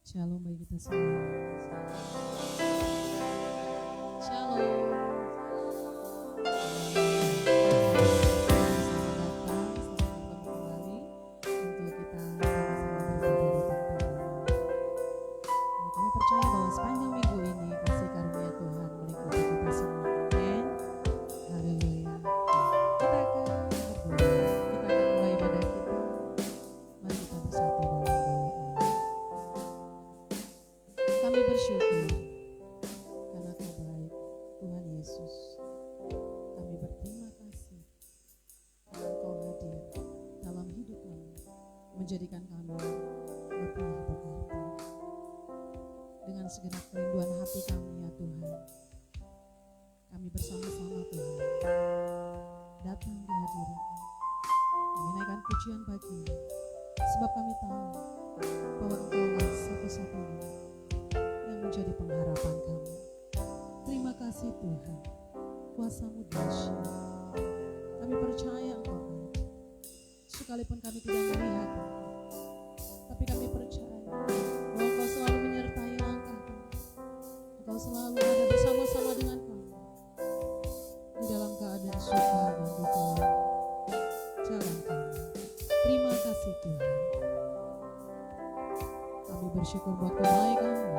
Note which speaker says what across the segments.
Speaker 1: Shalom bagi kita semua. Shalom. Kami percaya bahwa sepanjang minggu ini kasih karunia Tuhan meliputi kita semua. Amin. Haleluya. Kita akan berdoa. Kita akan mulai ibadah kita. Mari kita bersatu dalam doa. Kami bersyukur karena Kau baik, Tuhan Yesus. Kami berterima kasih karena Engkau hadir dalam hidup kami, menjadikan kami lebih berarti. Dengan segenap kerinduan hati kami ya Tuhan, kami bersama-sama Tuhan datang di hadirat-Mu, menaikkan pujian bagi-Mu, sebab kami tahu bahwa Engkau-lah satu-satunya yang menjadi pengharapan kami. Terima kasih Tuhan, kuasa-Mu dahsyat. Kami percaya Engkau baik, sekalipun kami tidak melihat Engkau, tapi kami percaya bahwa Engkau selalu menyertai langkah kami. Engkau selalu ada bersama-sama dengan kami di dalam keadaan suka dan duka jalan kami. Terima kasih Tuhan. Kami bersyukur buat kebaikan-Mu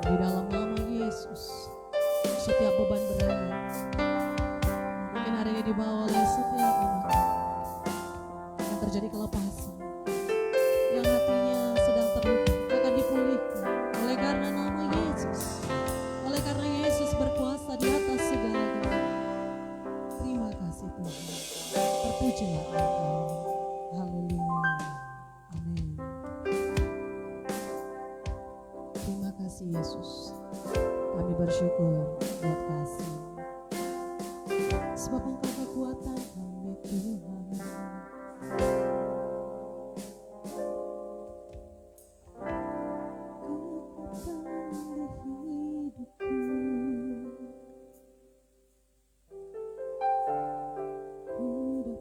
Speaker 1: di dalam nama Yesus. Setiap beban berat mungkin hari ini dibawa oleh setiap iman akan terjadi kelepasan. Yang hatinya sedang terluka akan dipulihkan oleh karena nama Yesus. Oleh karena Yesus berkuasa di atas segala-galanya. Terima kasih Tuhan. Terpujilah Engkau. Haleluya. Amin. Terima kasih Yesus. Kami bersyukur buat kasih. Sebab Engkau kekuatan kami Tuhan. Tiada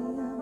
Speaker 1: yang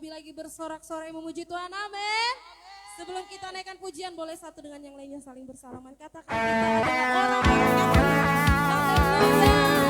Speaker 2: lebih lagi bersorak-sorai memuji Tuhan, amin. Sebelum kita naikkan pujian, boleh satu dengan yang lainnya saling bersalaman. Katakan kita adalah orang-orang Haleluya.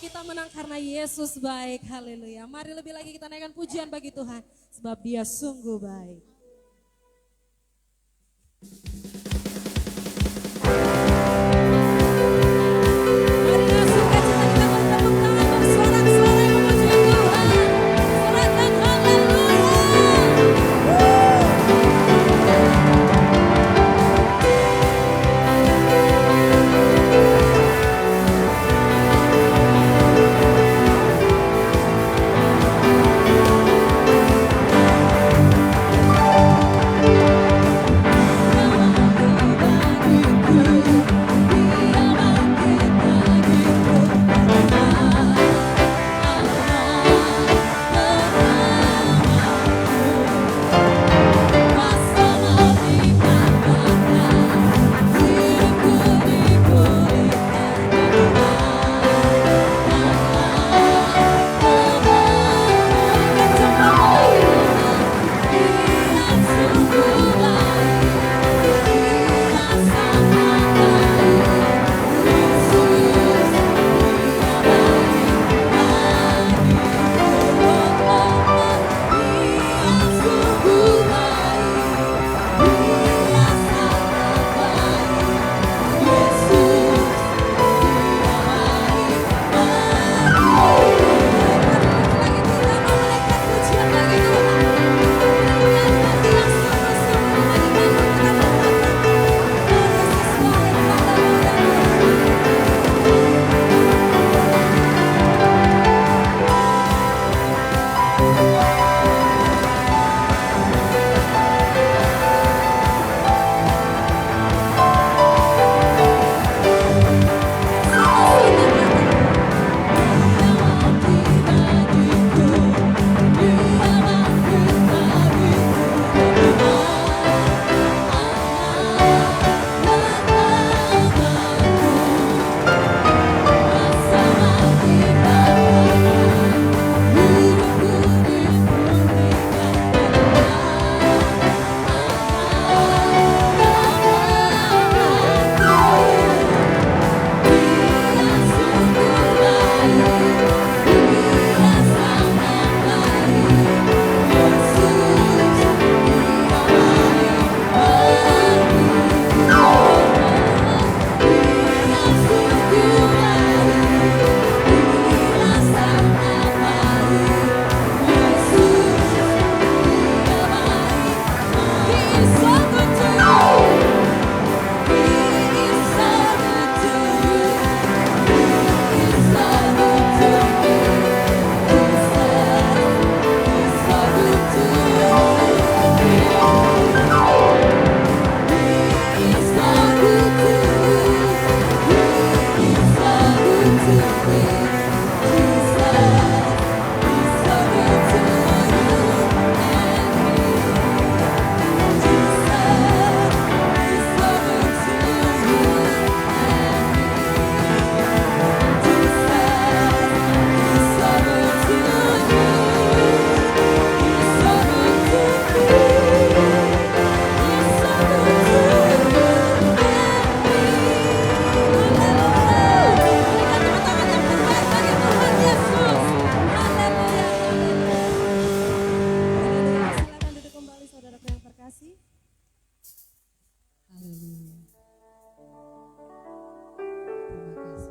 Speaker 2: Kita menang karena Yesus baik. Haleluya. Mari lebih lagi kita naikkan pujian bagi Tuhan. Sebab Dia sungguh baik.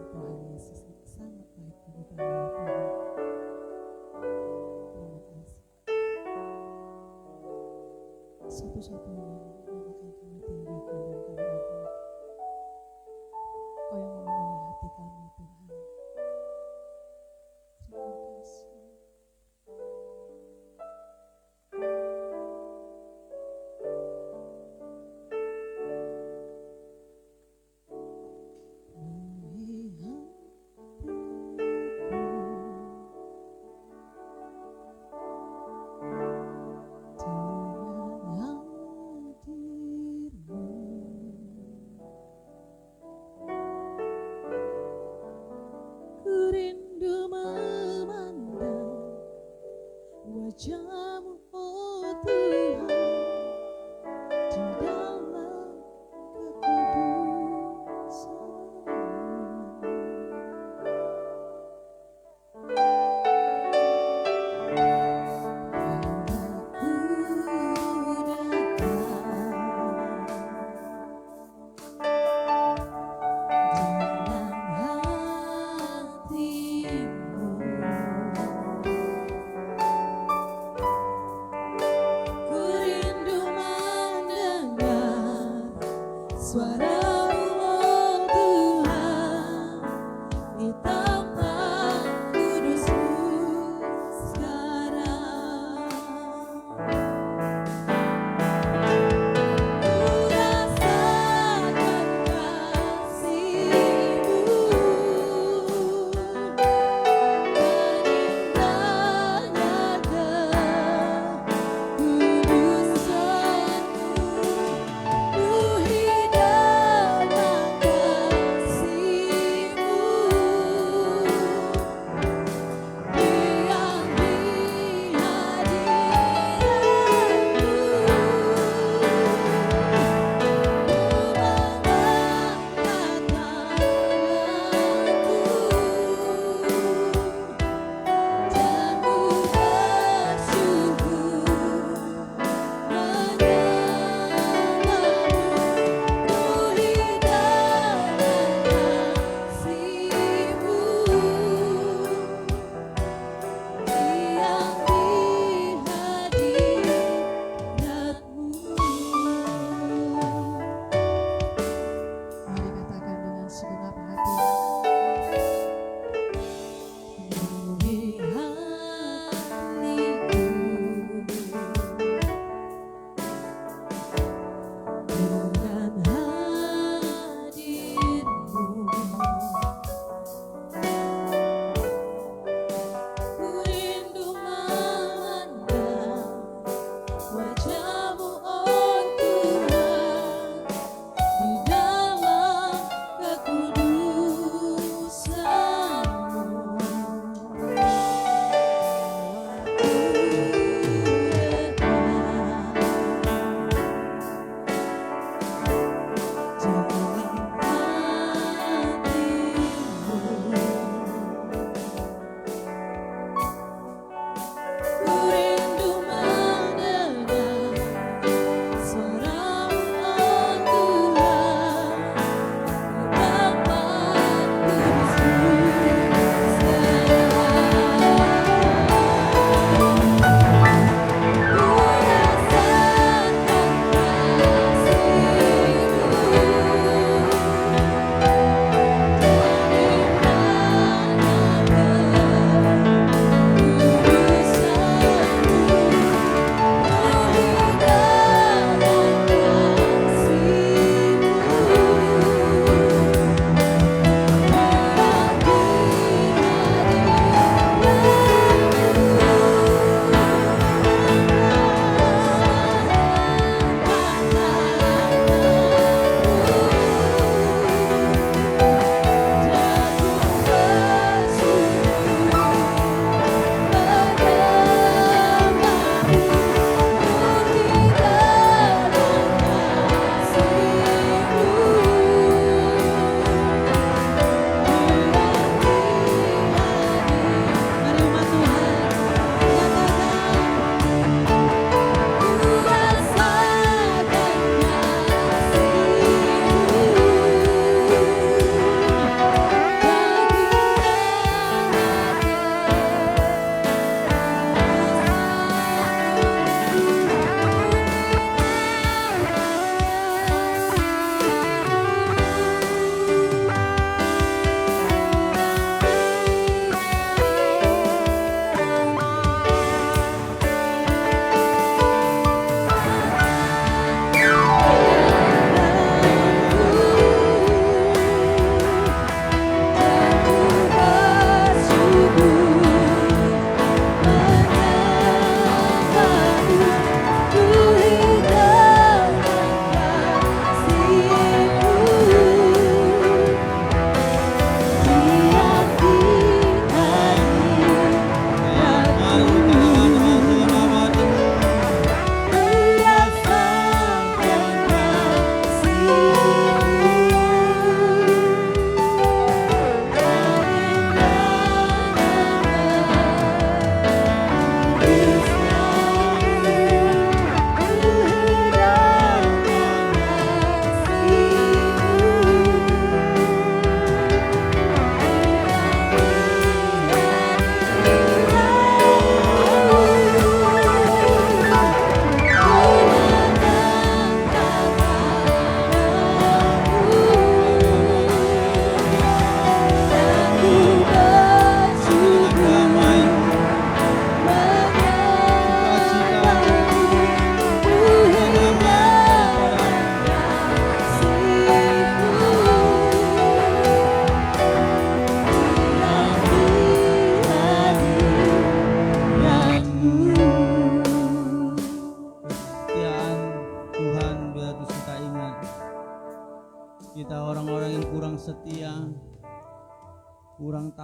Speaker 2: Marilah sukacita kita bertepuk tangan bersorak-sorai memuji Tuhan. Sorakan haleluya.
Speaker 1: Satu-satunya yang akan kami tinggikan dan kami agung. Kau yang memenuhi hati kami, Tuhan. Terima kasih. Wajahmu, oh Tuhan, di dalam kekudusan. tempat kudus-Mu sekarang. Ku rasakan kasih-Mu, menindahnya kekudusan-Mu, penuhi dengan kasih-Mu.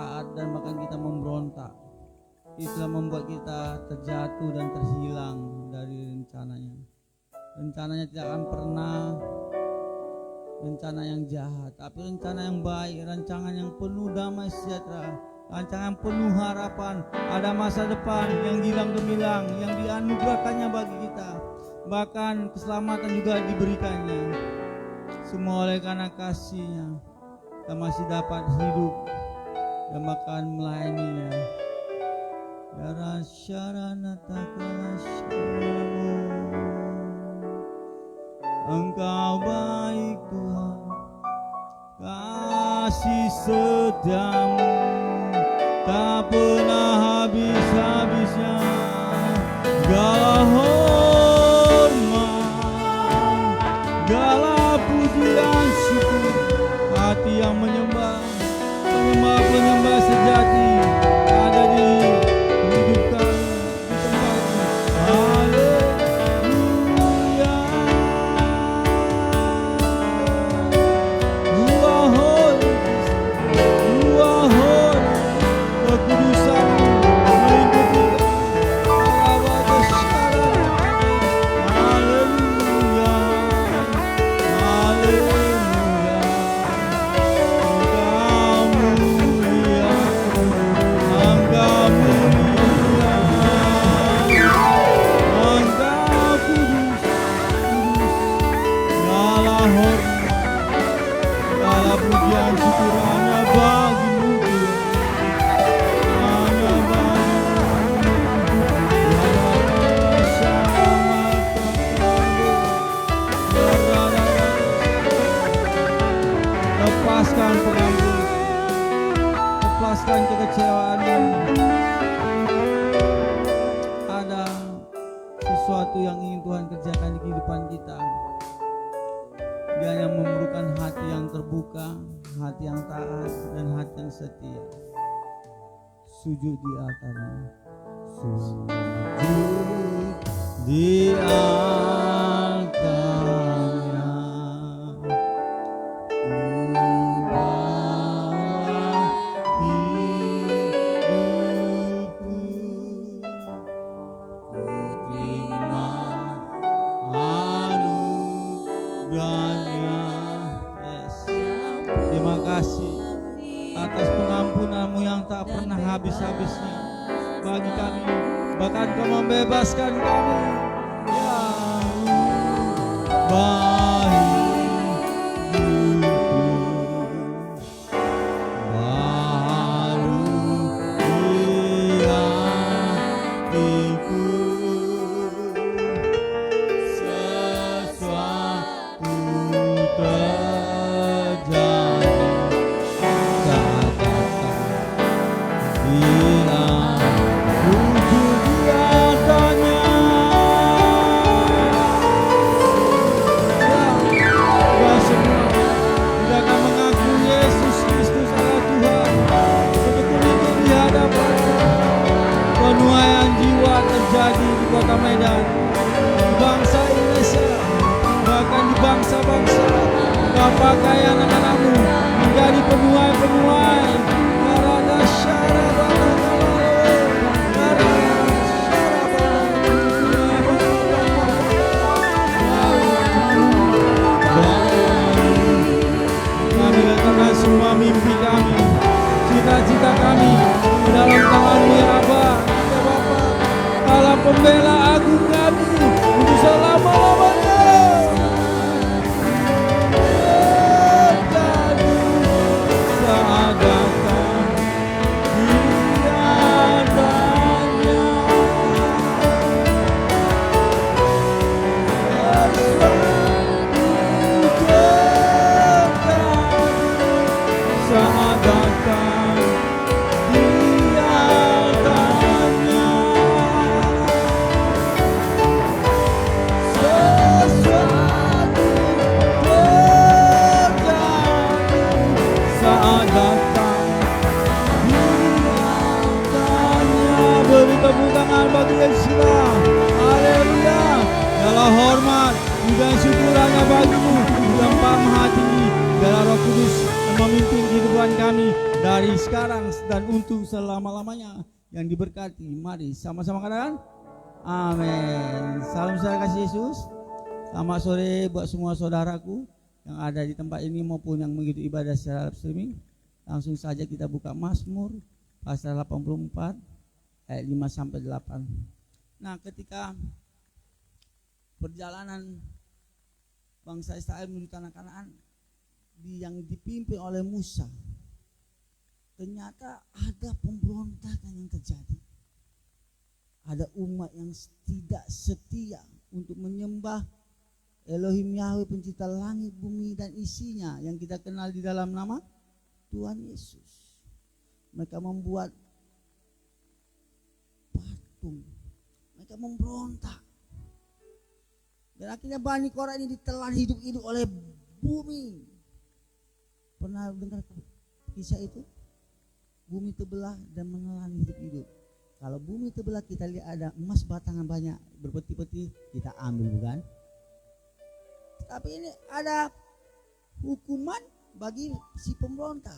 Speaker 3: taat dan bahkan kita memberontak. Itulah membuat kita terjatuh dan terhilang dari rencananya. Rencananya tidak akan pernah rencana yang jahat, tapi rencana yang baik, rancangan yang penuh damai sejahtera, rancangan penuh harapan. Ada masa depan yang gilang gemilang yang dianugerahkannya bagi kita. Bahkan keselamatan juga diberikannya. Semua oleh karena kasih-Nya kita masih dapat hidup dan bahkan melayaninya. Dara syarana takala syaramu, Engkau baik Tuhan, kasih setiamu tak pernah habis-habisnya. Segala hormat, segala pujian syukur, hati yang menyembah, penyembah sejati ada di hidup kami, di tempat ini. Haleluya. Ruah holy, ruah holy, kekudusan-Mu melingkupi kami. Haleluya, haleluya. Engkau mulia, Engkau kudus, segala hormat, segala pujian syukur hanya bagi-Mu Tuhan, hanya bagi-Mu. Lepaskan pengampunan, lepaskan kekecewaan-Mu. Ada sesuatu yang ingin Tuhan kerjakan di kehidupan kita. Dia yang memerlukan hati yang terbuka, hati yang taat, dan hati yang setia. Sujud di altar-Nya, sujud di altar-Nya. Terima kasih atas pengampunan-Mu yang tak pernah habis-habisnya bagi kami, bahkan Kau membebaskan kami. Ya penuaian jiwa terjadi di Kota Medan, di bangsa Indonesia, bahkan di bangsa-bangsa. Kau pakai anak-anak-Mu menjadi penuai-penuai. Narada syarabana kami letakkan semua mimpi kami, cita-cita kami di dalam tangan-Mu ya Aba, ya Bapa. Allah pembela agung kami untuk selama-lamanya. Saat datang di hadapan-Nya, saat datang di hadapan-Nya, sesuatu terjadi saat datang di hadapan-Nya. Beri tepuk tangan bagi Yesus. Haleluya. Segala hormat, puji dan syukur hanya bagi-Mu, Tuhan Maha Tinggi, segala Roh Kudus memimpin kehidupan kami dari sekarang dan untuk selama-lamanya. Yang diberkati, mari sama-sama katakan amin. Salam sejahtera kasih Yesus. Selamat sore buat semua saudaraku yang ada di tempat ini maupun yang mengikuti ibadah secara live streaming. Langsung saja kita buka Mazmur pasal 84 ayat 5 sampai 8. Nah, ketika perjalanan bangsa Israel menuju tanah Kanaan yang dipimpin oleh Musa, ternyata ada pemberontakan yang terjadi. Ada umat yang tidak setia untuk menyembah Elohim Yahweh pencipta langit, bumi dan isinya yang kita kenal di dalam nama Tuhan Yesus. Mereka membuat patung, mereka memberontak. Dan akhirnya Bani Korah ini ditelan hidup-hidup oleh bumi. Pernah dengar kisah itu? Bumi terbelah dan menelan hidup-hidup. Kalau bumi terbelah kita lihat ada emas batangan banyak berpeti-peti, kita ambil, bukan? Tapi ini ada hukuman bagi si pemberontak.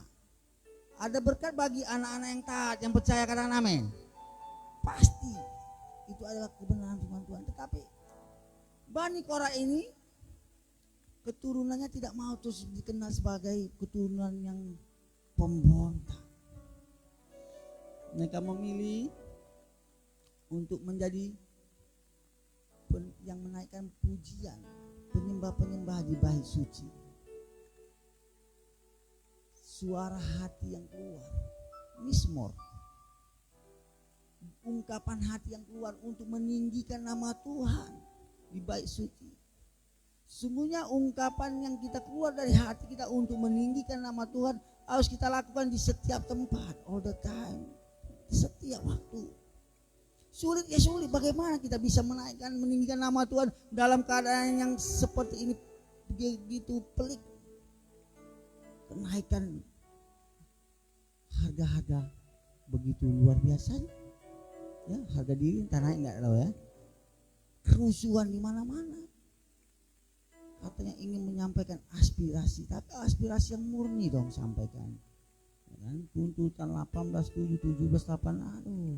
Speaker 3: Ada berkat bagi anak-anak yang taat, yang percaya, katakan amin. Pasti itu adalah kebenaran firman Tuhan. Tetapi Bani Korah ini keturunannya tidak mau terus dikenal sebagai keturunan yang pemberontak. Mereka memilih untuk menjadi yang menaikkan pujian, penyembah-penyembah di bait suci. Suara hati yang keluar, mismor, ungkapan hati yang keluar untuk meninggikan nama Tuhan di bait suci. Sungguhnya ungkapan yang kita keluar dari hati kita untuk meninggikan nama Tuhan harus kita lakukan di setiap tempat, all the time, setiap waktu. Sulit ya sulit, bagaimana kita bisa menaikkan, meninggikan nama Tuhan dalam keadaan yang seperti ini, begitu pelik. Kenaikan harga-harga begitu luar biasa, ya, harga diri entah naik nggak tahu ya. Kerusuhan di mana-mana. Katanya ingin menyampaikan aspirasi, tapi aspirasi yang murni dong sampaikan. Ya kan? Tuntutan 18, 7, 17, 8, aduh.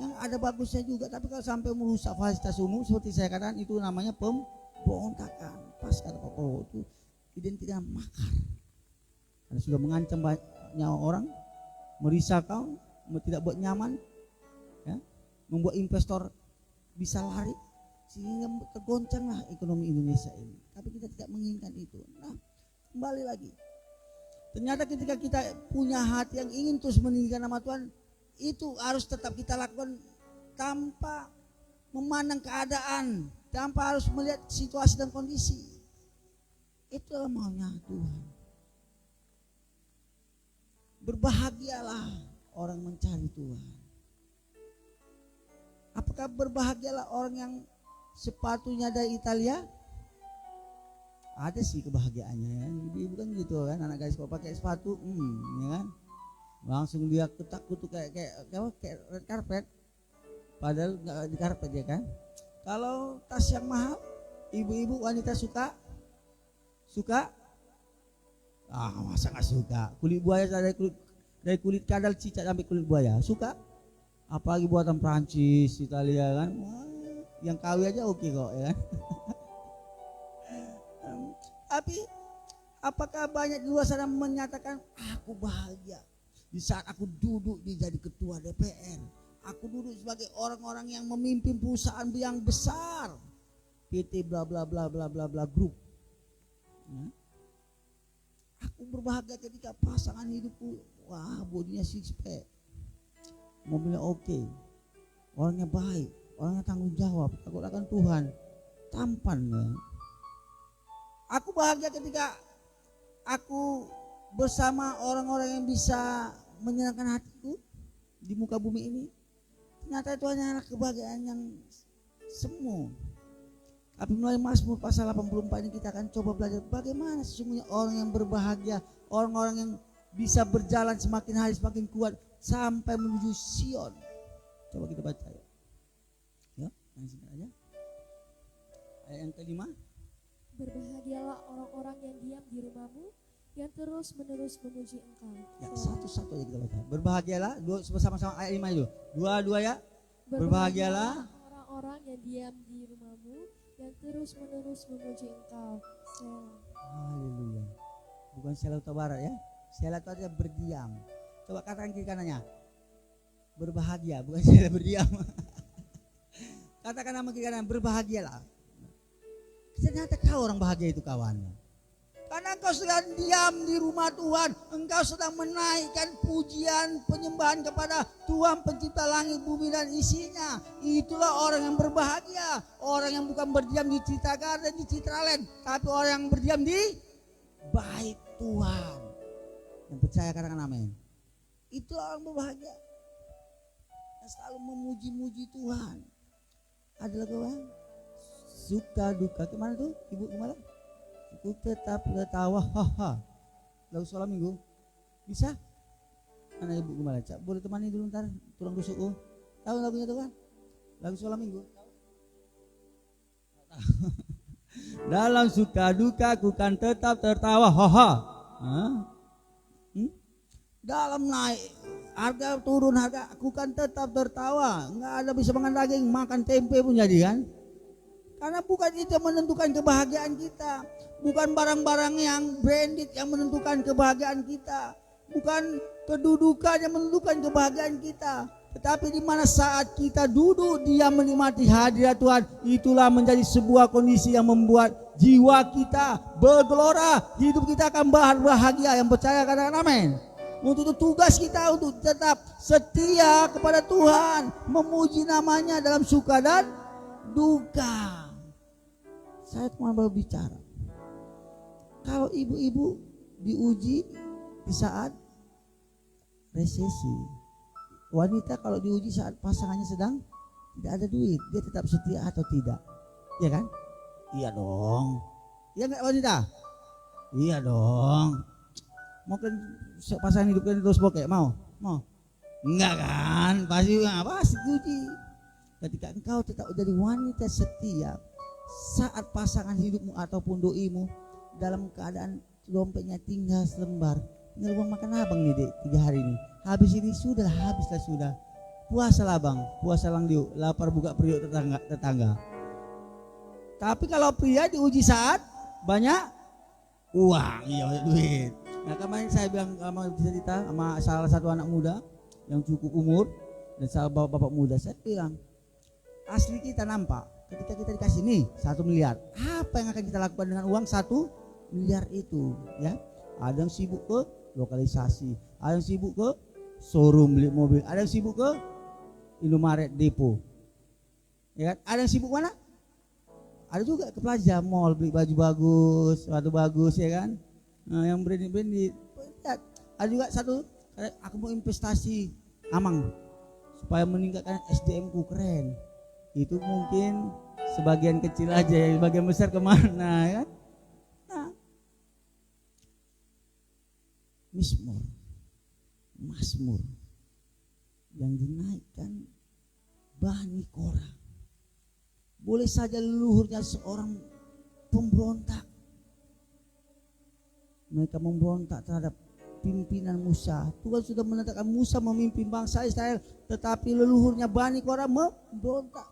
Speaker 3: Yang ada bagusnya juga, tapi kalau sampai merusak fasilitas umum seperti saya katakan, itu namanya pemberontakan. Pas kata Pak Prabowo itu identiknya makar. Karena sudah mengancam nyawa orang, merisaukan, tidak buat nyaman, ya, membuat investor bisa lari, sehingga tergoncanglah ekonomi Indonesia ini. Tapi kita tidak menginginkan itu. Nah, kembali lagi, ternyata ketika kita punya hati yang ingin terus meninggikan nama Tuhan, itu harus tetap kita lakukan tanpa memandang keadaan, tanpa harus melihat situasi dan kondisi. Itulah maunya Tuhan. Berbahagialah orang mencari Tuhan. Apakah berbahagialah orang yang sepatunya dari Italia? Ada sih kebahagiaannya ya. Ibu-ibu kan gitu kan, anak gadis kalau pakai sepatu, ya kan, langsung dia ketak-kutuk kayak red carpet. Padahal nggak di karpet ya kan. Kalau tas yang mahal, ibu-ibu wanita suka? Masa nggak suka? Kulit buaya dari kulit kadal cicak sampai kulit buaya, suka? Apalagi buatan Prancis, Italia kan. Yang KW aja oke kok ya kan. Tapi apakah banyak di luar sana menyatakan aku bahagia di saat aku duduk di jadi ketua DPR, aku duduk sebagai orang-orang yang memimpin perusahaan yang besar, PT bla bla bla bla bla bla group. Aku berbahagia ketika pasangan hidupku, wah, bodinya six pack, mobilnya oke, orangnya baik, orangnya tanggung jawab, takut akan Tuhan, tampan ya. Aku bahagia ketika aku bersama orang-orang yang bisa menyenangkan hatiku di muka bumi ini. Ternyata itu hanyalah kebahagiaan yang semu. Tapi melalui Mazmur pasal 84 ini kita akan coba belajar bagaimana sesungguhnya orang yang berbahagia, orang-orang yang bisa berjalan semakin hari semakin kuat sampai menuju Sion. Coba kita baca ya. Ya, yang sini aja. Ayat yang kelima.
Speaker 2: Berbahagialah orang-orang yang diam di rumahmu, yang terus menerus memuji Engkau.
Speaker 3: Ya,
Speaker 2: Selah.
Speaker 3: satu-satu aja kita baca. Berbahagialah, bersama-sama ayat 5 itu. Dua-dua ya. Berbahagialah
Speaker 2: orang-orang yang diam di rumahmu, yang terus menerus memuji Engkau. Selah.
Speaker 3: haleluya. Bukan Selah utara barat ya. Selah itu artinya berdiam. Coba katakan kiri kanannya. Berbahagia, bukan Selah berdiam. Katakan nama kiri kanan, berbahagialah. Ternyata kau orang bahagia itu kawan. Karena engkau sedang diam di rumah Tuhan, engkau sedang menaikkan pujian penyembahan kepada Tuhan pencipta langit, bumi dan isinya. Itulah orang yang berbahagia, orang yang bukan berdiam di Citra dan di Citraland, tapi orang yang berdiam di bait Tuhan. Yang percaya katakan amin. Itulah orang berbahagia, yang selalu memuji-muji Tuhan. Adalah kawan, suka duka kemana tuh ibu kemana? Aku tetap tertawa, haha. Lagu sholat minggu bisa? Mana ibu kemana? Cak, boleh temani dulu ntar tulang rusukku. Tahu lagunya tuh kan? Lagu sholat minggu. Dalam suka duka ku kan tetap tertawa, haha. Dalam naik harga turun harga aku kan tetap tertawa. Nggak ada bisa makan daging, makan tempe pun jadi kan? Karena bukan itu yang menentukan kebahagiaan kita. Bukan barang-barang yang branded yang menentukan kebahagiaan kita. Bukan kedudukan yang menentukan kebahagiaan kita. Tetapi di mana saat kita duduk dia menikmati hadirat Tuhan, itulah menjadi sebuah kondisi yang membuat jiwa kita bergelora. Hidup kita akan bahagia. Yang percaya katakan amin. Untuk itu tugas kita untuk tetap setia kepada Tuhan, memuji namanya dalam suka dan duka. Saya cuma berbicara, kalau ibu-ibu diuji di saat resesi, wanita kalau diuji saat pasangannya sedang tidak ada duit, dia tetap setia atau tidak? Iya kan? Iya dong. Iya nggak wanita? Iya dong. Mungkin pasangan hidupnya terus bokeh, mau? Enggak kan? Pasti diuji. Ketika engkau tetap jadi wanita setia saat pasangan hidupmu ataupun doimu dalam keadaan dompetnya tinggal selembar, tinggal uang makan abang nih dek 3 hari ini, habis ini habislah sudah, puasalah bang, puasa lang diuk, lapar buka periuk tetangga. Tapi kalau pria diuji saat banyak uang, iya duit. Nah kemarin saya bilang sama cerita sama salah satu anak muda yang cukup umur dan salah bapak muda, saya bilang asli kita nampak ketika kita dikasih nih 1 miliar, apa yang akan kita lakukan dengan uang 1 miliar itu ya? Ada yang sibuk ke lokalisasi, ada yang sibuk ke showroom beli mobil, ada yang sibuk ke Indomaret depo ya kan? Ada yang sibuk mana? Ada juga ke Plaza Mall beli baju bagus, sepatu bagus ya kan? Nah, yang branded ada juga satu, aku mau investasi Amang supaya meningkatkan SDM ku keren. Itu mungkin sebagian kecil aja ya, sebagian besar kemana ya? Nah, Mazmur yang dinaikkan Bani Korah, boleh saja leluhurnya seorang pemberontak, mereka memberontak terhadap pimpinan Musa. Tuhan sudah menetapkan Musa memimpin bangsa Israel, tetapi leluhurnya Bani Korah memberontak.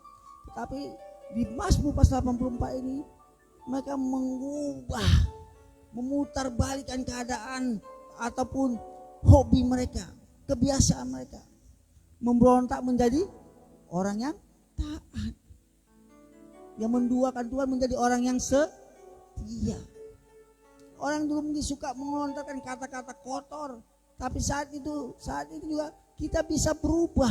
Speaker 3: Tapi di Mazmur pasal 84 ini mereka memutarbalikkan keadaan ataupun hobi mereka, kebiasaan mereka, memberontak menjadi orang yang taat, yang menduakan Tuhan menjadi orang yang setia. Orang dulu mungkin suka mengelontarkan kata-kata kotor, tapi saat itu juga kita bisa berubah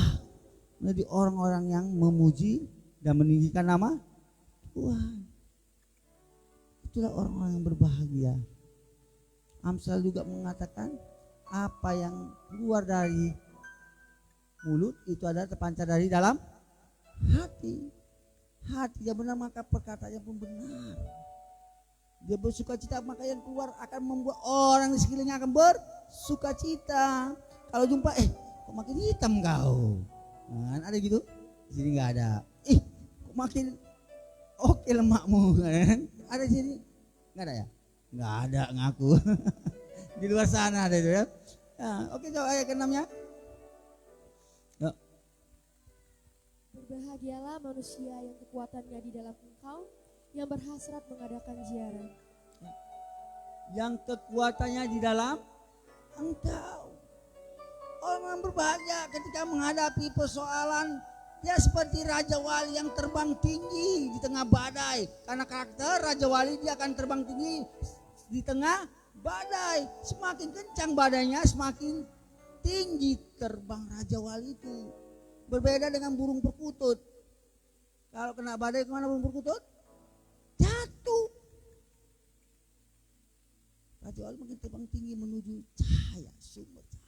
Speaker 3: menjadi orang-orang yang memuji dan meninggikan nama Tuhan. Itulah orang-orang yang berbahagia. Amsal juga mengatakan apa yang keluar dari mulut itu adalah terpancar dari dalam hati. Hati yang benar maka perkataannya pun benar. Dia bersuka cita maka yang keluar akan membuat orang di sekelilingnya akan bersuka cita. Kalau jumpa kok makin hitam kau, nah, ada gitu? Di sini nggak ada. Kok makin oke lemakmu kan? Ada di sini? Nggak ada ya? Nggak ada ngaku. Di luar sana ada itu ya. Nah, oke, coba ayat ke-6-nya. Ya.
Speaker 2: Berbahagialah manusia yang kekuatannya di dalam engkau, yang berhasrat mengadakan ziarah.
Speaker 3: Yang kekuatannya di dalam engkau. Orang berbahagia ketika menghadapi persoalan. Dia seperti Raja Wali yang terbang tinggi di tengah badai. Karena karakter Raja Wali, dia akan terbang tinggi di tengah badai. Semakin kencang badainya, semakin tinggi terbang Raja Wali itu. Berbeda dengan burung perkutut. Kalau kena badai, kemana burung perkutut? Jatuh. Raja Wali makin terbang tinggi menuju cahaya, sumber cahaya.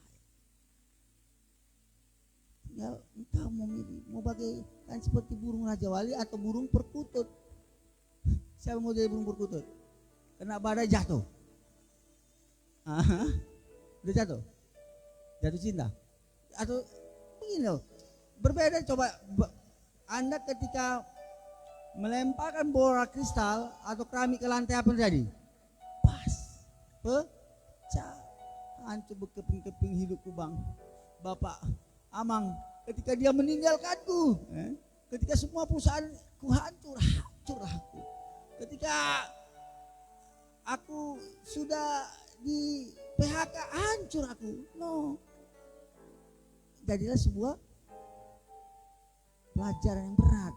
Speaker 3: Tinggal engkau mau milih, mau bagaikan seperti burung Raja Wali atau burung perkutut. Siapa mau jadi burung perkutut? Kena badai jatuh. Udah jatuh? Jatuh cinta? Atau begini loh, berbeda. Coba Anda ketika melemparkan bola kristal atau keramik ke lantai, apa yang terjadi? Pas, pecah, hancur berkeping-keping hidupku bang. Bapak Amang, ketika dia meninggalkanku, ketika semua perusahaanku hancur aku. Ketika aku sudah di PHK, hancur aku. No. Jadilah sebuah pelajaran yang berat.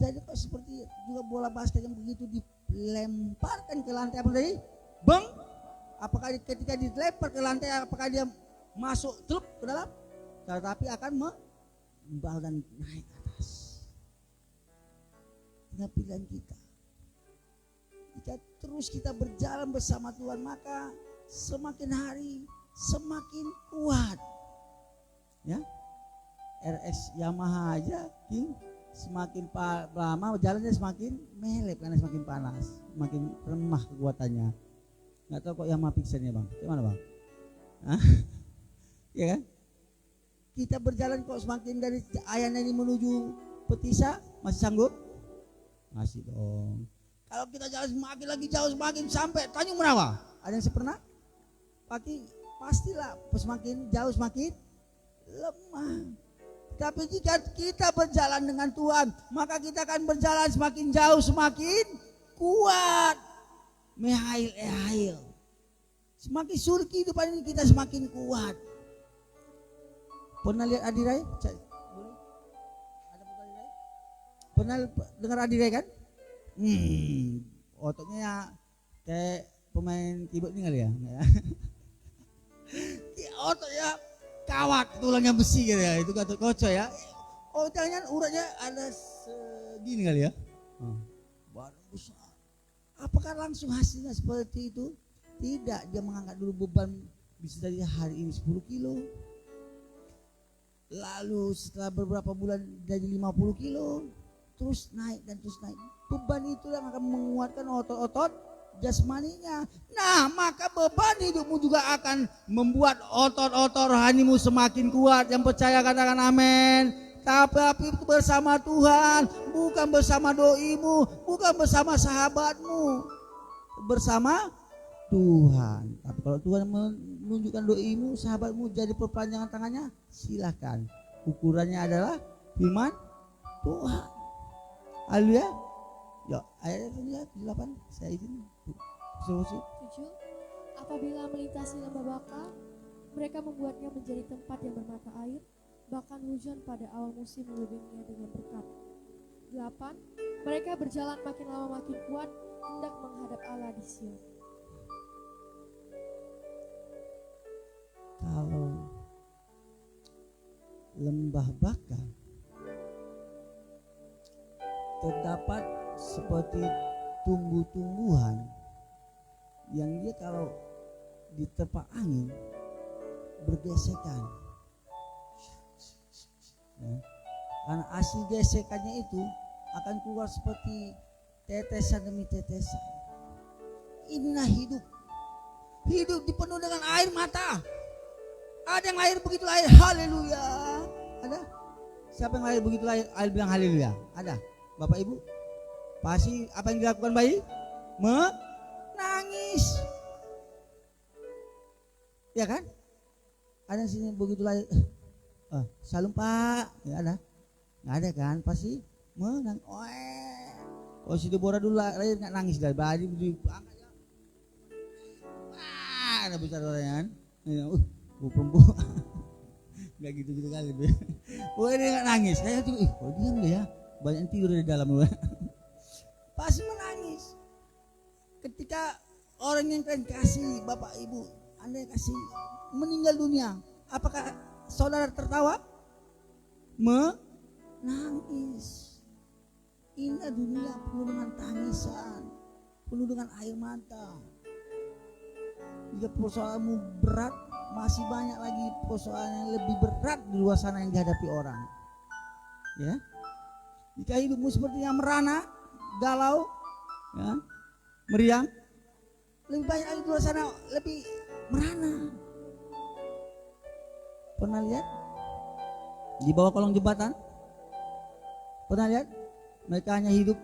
Speaker 3: Jadi kok seperti juga bola basket yang begitu dilemparkan ke lantai, apa tadi? Bang, apakah ketika dilempar ke lantai, apakah dia masuk trup ke dalam? Tetapi akan membal dan naik ke atas. Tinggal pilihan kita. Jika terus kita berjalan bersama Tuhan, maka semakin hari semakin kuat. Ya, RS Yamaha aja, King, semakin lama jalannya semakin melep karena semakin panas, semakin remah kekuatannya. Nggak tahu kok Yamaha Pixelnya bang, gimana bang? Iya kan? Kita berjalan kok semakin dari Ayana ini menuju Petisa, masih sanggup? Masih dong. Kalau kita jalan semakin lagi jauh, semakin sampai Tanjung Merawa, ada yang pernah? Pastilah semakin jauh semakin lemah. Tapi jika kita berjalan dengan Tuhan, maka kita akan berjalan semakin jauh semakin kuat. Mehail. Semakin sulit kehidupan ini, kita semakin kuat. Pernah lihat Adirai? Boleh? Ada foto Adirai? Pernah dengar Adirai kan? Ototnya kayak pemain keyboard ini kali ya. Ototnya kawat, tulangnya besi gitu ya. Itu Gatot Koco ya. Oh, jangan uratnya ada segini kali ya. Badan besar. Apakah langsung hasilnya seperti itu? Tidak, dia mengangkat dulu beban bisa dari hari ini 10 kilo. Lalu setelah beberapa bulan jadi 50 kilo, terus naik dan terus naik. Beban itu yang akan menguatkan otot-otot jasmaninya. Nah, maka beban hidupmu juga akan membuat otot-otot rohanimu semakin kuat. Yang percaya katakan amin. Tapi itu bersama Tuhan, bukan bersama doimu, bukan bersama sahabatmu, bersama Tuhan. Tapi kalau Tuhan menunjukkan doimu, sahabatmu jadi perpanjangan tangannya, silakan. Ukurannya adalah firman Tuhan. Haleluya. Yuk, ayatnya 8, saya izin.
Speaker 2: 7. Apabila melintasi lembah Baka, mereka membuatnya menjadi tempat yang bermata air, bahkan hujan pada awal musim melubingnya dengan berkat. 8. Mereka berjalan makin lama makin kuat, hendak menghadap Allah di Sion.
Speaker 3: Kalau lembah Baka terdapat seperti tumbuh-tumbuhan yang dia kalau diterpa angin bergesekan, ya. Karena hasil gesekannya itu akan keluar seperti tetesan demi tetesan. Inilah hidup. Hidup dipenuhi dengan air mata. Ada yang lahir begitu lahir, haleluya. Ada? Siapa yang lahir begitu lahir bilang haleluya? Ada? Bapak Ibu? Pasti apa yang dilakukan bayi? Menangis. Ya kan? Ada sini begitu lagi, salam Pak, nggak ada kan? Pasti menang. Oh si Deborah dulu lahir nggak nangis dari bayi diangkat ya. Wah, ada bicara orangnya kan? Perempuan nggak gitu kali be. Dia nggak nangis. Saya tuh, kok diam deh ya? Banyak yang tidur di dalam lu. Pasti menangis. Ketika orang yang kalian kasih, Bapak Ibu, Anda yang kasih meninggal dunia, apakah saudara tertawa? Menangis. Ini dunia penuh dengan tangisan, penuh dengan air mata. Jika persoalanmu berat, masih banyak lagi persoalan yang lebih berat di luar sana yang dihadapi orang. Ya, jika hidupmu sepertinya merana, galau, ya, meriang, lebih banyak lagi di luar sana lebih merana. Pernah lihat di bawah kolong jembatan? Pernah lihat mereka hanya hidup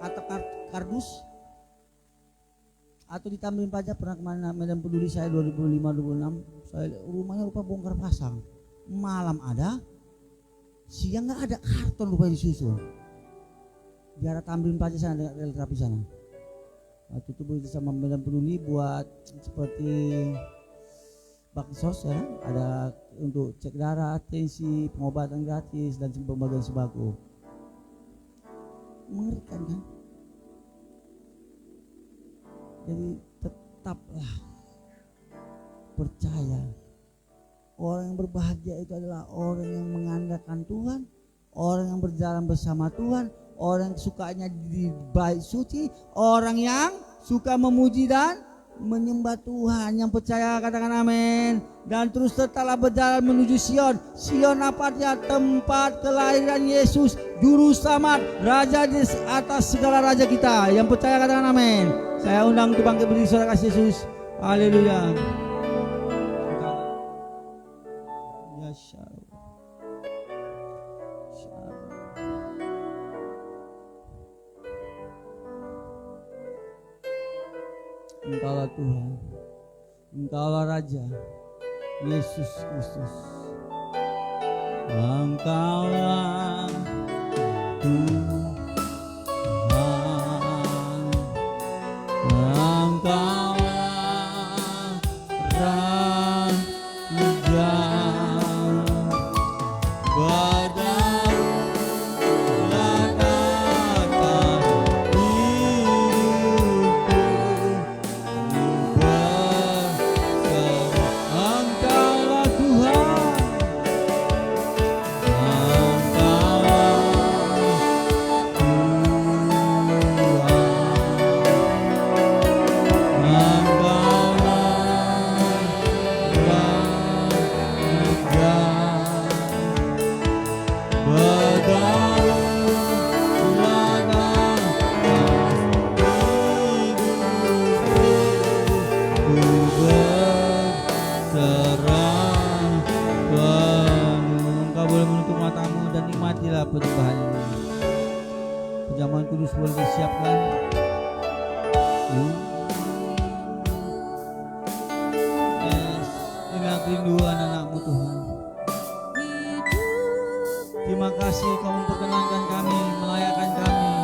Speaker 3: atap kardus? Atau di Tamrin Pajak pernah kemana Medan Peduli saya 2005-2006, saya rumahnya rupa bongkar pasang, malam ada, siang nggak ada, karton rupanya disusul di arah Tamrin Pajak sana, rel terapi sana. Waktu itu bekerja sama Medan Peduli buat seperti baksos ya, ada untuk cek darah, tensi, pengobatan gratis dan pembagian sembako. Mengerikan kan? Jadi tetaplah percaya, orang yang berbahagia itu adalah orang yang mengandalkan Tuhan, orang yang berjalan bersama Tuhan, orang yang sukanya di bait suci, orang yang suka memuji dan menyembah Tuhan. Yang percaya katakan amin. Dan terus tetaplah berjalan menuju Sion. Sion apa artinya? Tempat kelahiran Yesus, Juru Selamat, Raja di atas segala raja kita. Yang percaya katakan amin. Saya undang untuk bangkit berdiri, saudara kasih Yesus. Haleluya. Ya Shalom. Engkaulah Tuhan, Engkaulah Raja, Yesus Kristus. Engkaulah Tuhan, Engkaulah Raja, berdaulat atas hidupku. Engkaulah Tuhan, penyembahan ini. Perjamuan kudus boleh disiapkan. Yes, dengan kerinduan anak-Mu Tuhan. Terima kasih Kau memperkenankan kami, melayakkan kami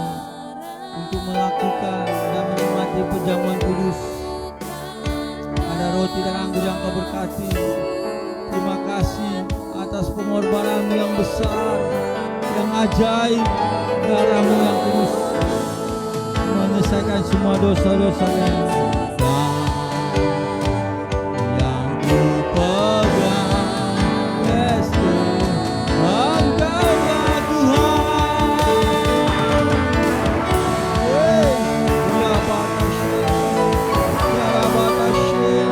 Speaker 3: untuk melakukan dan menikmati perjamuan kudus. Ada roti dan anggur yang Kau berkati. Terima kasih atas pengorbanan-Mu yang besar, yang ajaib, darah-Mu yang kudus menyelesaikan semua dosa-dosa yang ku pegang. Yes, Engkaulah Tuhan. Ya batasya, ya batasya.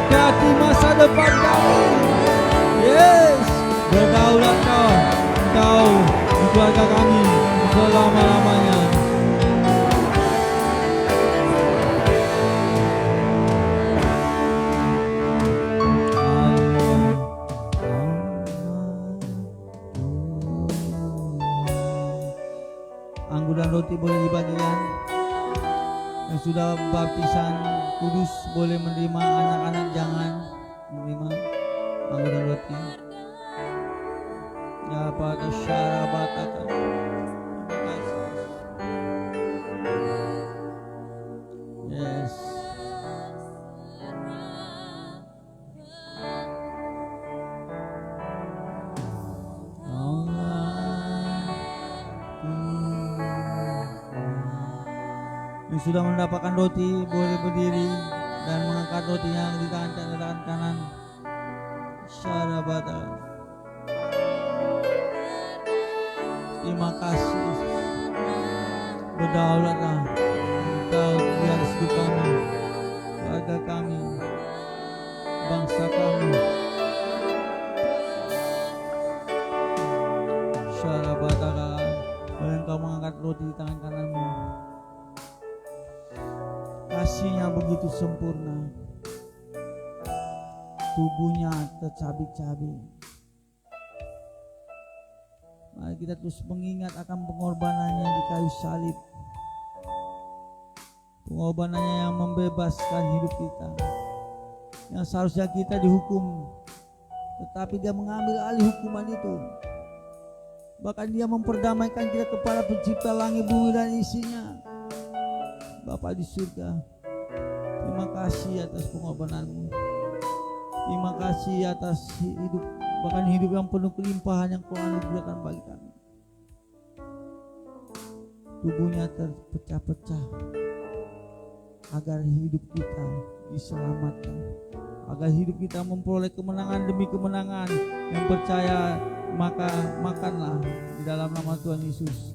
Speaker 3: Berkati masa depan kami. Yes, berdaulat Kau di keluarga kami selama-lamanya. Anggur dan roti boleh dibagikan. Yang sudah baptisan kudus boleh menerima, anak-anak jangan menerima anggur dan roti. Ya pada syara batakan. Yes. Yang sudah mendapatkan roti boleh berdiri dan mengangkat rotinya di tangan kanan. Syarabata. Terima kasih. Berdaulatlah Engkau di atas hidup kami, keluarga kami, bangsa kami. Syarabata. Boleh Engkau mengangkat roti di tangan kananmu. Kasihnya begitu sempurna, tubuhnya tercabik-cabik. Mari kita terus mengingat akan pengorbanannya di kayu salib, pengorbanannya yang membebaskan hidup kita, yang seharusnya kita dihukum, tetapi dia mengambil alih hukuman itu. Bahkan dia memperdamaikan kita kepada pencipta langit bumi dan isinya. Bapa di surga, terima kasih atas pengorbananmu. Terima kasih atas hidup, bahkan hidup yang penuh kelimpahan yang Kau anugerahkan bagi kami. Tubuhnya terpecah-pecah agar hidup kita diselamatkan, agar hidup kita memperoleh kemenangan demi kemenangan. Yang percaya maka makanlah di dalam nama Tuhan Yesus.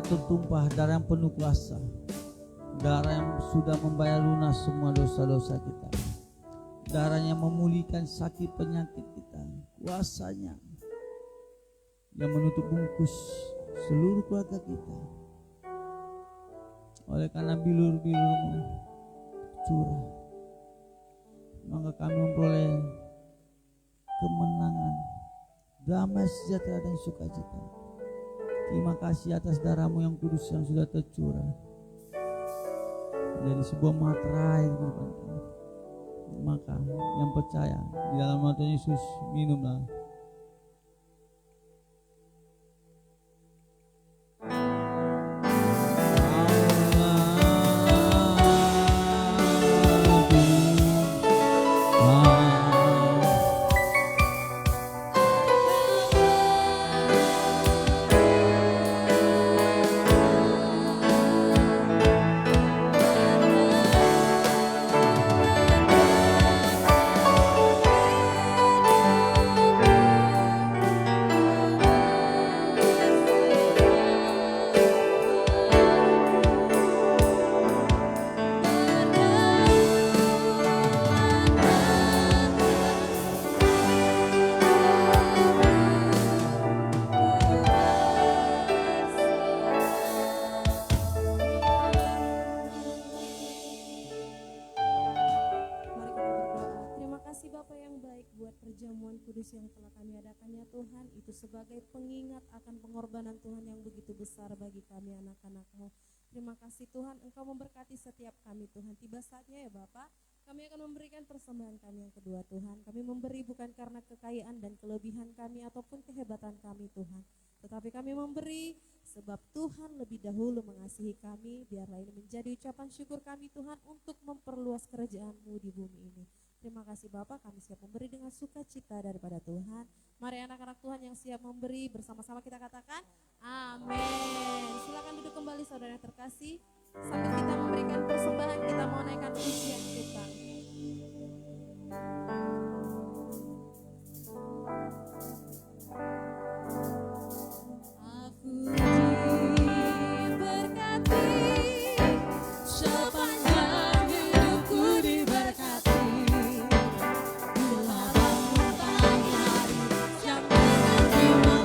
Speaker 3: Tertumpah darah yang penuh kuasa, darah yang sudah membayar lunas semua dosa-dosa kita, darah yang memulihkan sakit penyakit kita, kuasanya yang menutup bungkus seluruh keluarga kita. Oleh karena bilur-bilur-Mu curah, maka kami memperoleh kemenangan, damai sejahtera dan sukacita. Terima kasih atas darah-Mu yang kudus yang sudah tercurah menjadi sebuah materai kehidupan kami. Maka yang percaya di dalam nama Tuhan Yesus, minumlah.
Speaker 2: Yang telah kami adakan ya Tuhan, itu sebagai pengingat akan pengorbanan Tuhan yang begitu besar bagi kami anak-anak-Mu. Terima kasih Tuhan, Engkau memberkati setiap kami Tuhan. Tiba saatnya ya Bapak, Kami akan memberikan persembahan kami yang kedua Tuhan. Kami memberi bukan karena kekayaan dan kelebihan kami ataupun kehebatan kami Tuhan. Tetapi kami memberi sebab Tuhan lebih dahulu mengasihi kami. Biarlah ini menjadi ucapan syukur kami Tuhan untuk memperluas kerajaan-Mu di bumi ini. Terima kasih Bapak, kami siap memberi dengan sukacita daripada Tuhan. Mari anak-anak Tuhan yang siap memberi, bersama-sama kita katakan amin. Silakan duduk kembali saudara yang terkasih. Sambil kita memberikan persembahan, kita mau naikkan pujian kita. Aku diberkati, sepanjang hidupku diberkati. Bila bangun pagi hari, jam berganti malam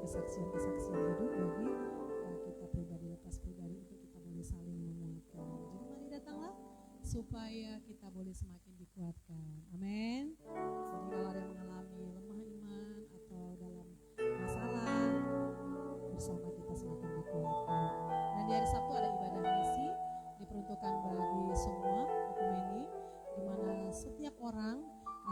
Speaker 2: kesaksian-kesaksian hidup bagi kita pribadi lepas pribadi itu kita boleh saling menguatkan. Jadi mari datanglah supaya kita boleh semakin dikuatkan. Amin. Jadi kalau ada yang mengalami lemah iman atau dalam masalah, bersama kita semakin dikuatkan. Dan di hari Sabtu ada ibadah misi diperuntukkan bagi semua okumeni, di mana setiap orang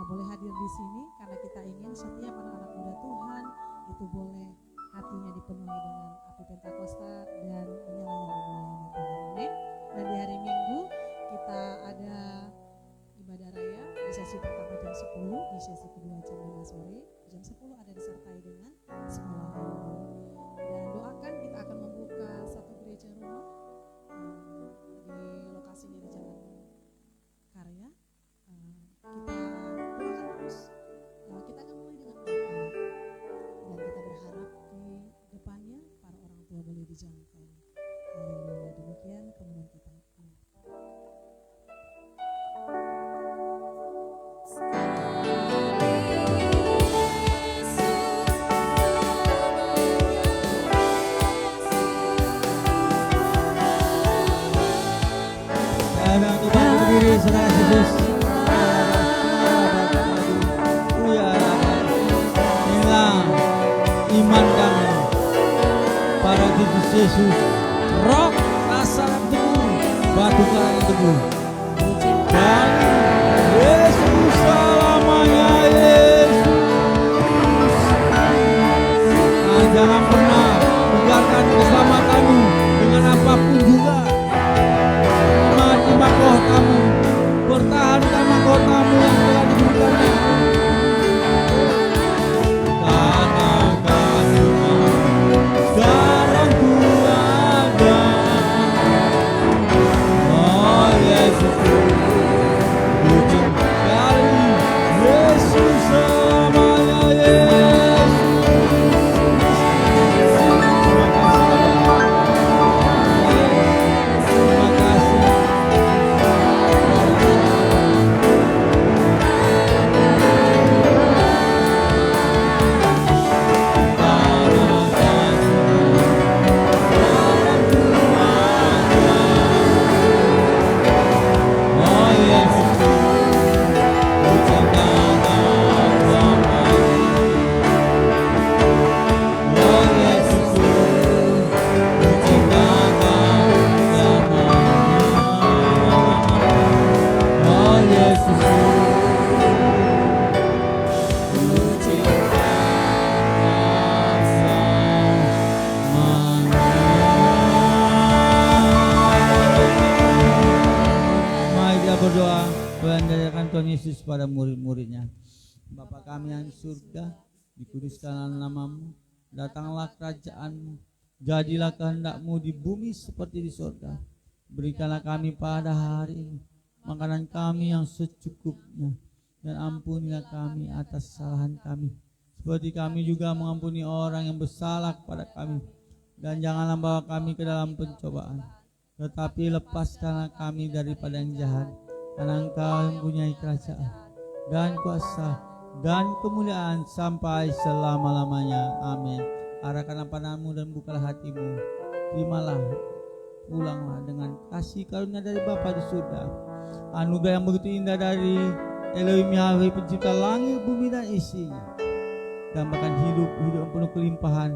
Speaker 2: boleh hadir di sini karena kita ingin setiap anak-anak muda Tuhan itu boleh hatinya dipenuhi dengan api Pentakosta dan menyala-nyala melayani Tuhan. Amin. Dan di hari Minggu kita ada ibadah raya di sesi pertama jam 10, di sesi kedua jam 5 sore, jam 10 ada disertai dengan sekolah minggu. Dan doakan kita akan membuka satu gereja rumah di lokasinya di Jalan Karya. Kita doakan terus. Kita akan mulai dengan doa. Dan kita berharap di depannya para orang tua boleh dijangkau. Haleluya. Demikian kemudian kita.
Speaker 3: Anak Tuhan berdiri saudara Yesus. Inilah iman kami pada Kristus Yesus. Roh rasa yang teguh, batu karang yang teguh. Dan Yesus selamanya Yesus. Nah, jangan pernah tinggalkan keselamatanmu dengan apapun juga. Mati mahkotamu, pertahankan mahkotamu yang telah diberikannya. Karena kamu sekarang ku ada. Oh Yesus. dikuduskanlah namamu, datanglah kerajaanmu, jadilah kehendakmu di bumi seperti di surga. Berikanlah kami pada hari ini makanan kami yang secukupnya, dan ampunilah kami atas kesalahan kami, seperti kami juga mengampuni orang yang bersalah kepada kami. Dan janganlah bawa kami ke dalam pencobaan, tetapi lepaskanlah kami daripada yang jahat, karena Engkau yang mempunyai kerajaan dan kuasa dan kemuliaan sampai selama-lamanya. Amin. Arahkanlah pandanganmu dan bukalah hatimu. Terimalah, pulanglah dengan kasih karunia dari Bapa di surga, anugerah yang begitu indah dari Elohim Yahweh, pencipta langit, bumi dan isinya, dan bahkan hidup yang penuh kelimpahan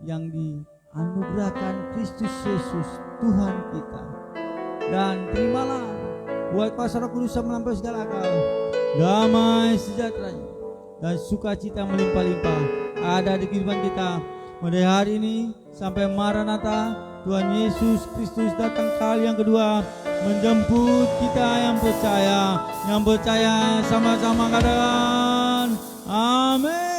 Speaker 3: yang dianugerahkan Kristus Yesus Tuhan kita. Dan terimalah buat kuasa Roh Kudus yang melampaui segala akal, damai sejahteranya dan sukacita melimpah-limpah ada di kehidupan kita mulai hari ini sampai Maranatha, Tuhan Yesus Kristus datang kali yang kedua menjemput kita yang percaya sama-sama katakan amin.